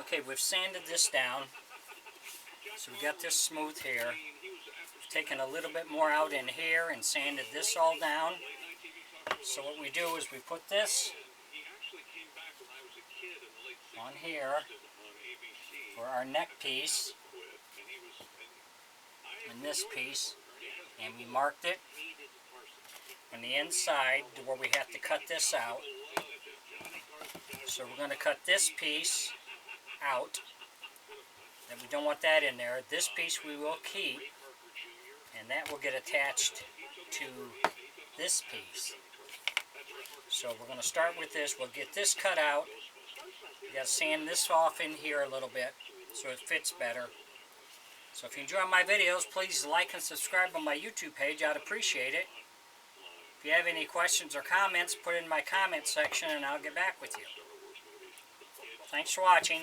Okay, we've sanded this down, so we got this smooth here. We've taken a little bit more out in here and sanded this all down. So what we do is we put this on here for our neck piece and this piece, and we marked it on the inside to where we have to cut this out. So we're going to cut this piece out, and we don't want that in there. This piece we will keep, and that will get attached to this piece. So we're going to start with this. We'll get this cut out. We got to sand this off in here a little bit so it fits better. So if you enjoy my videos, please like and subscribe on my YouTube page. I'd appreciate it. If you have any questions or comments, put it in my comment section and I'll get back with you. Thanks for watching.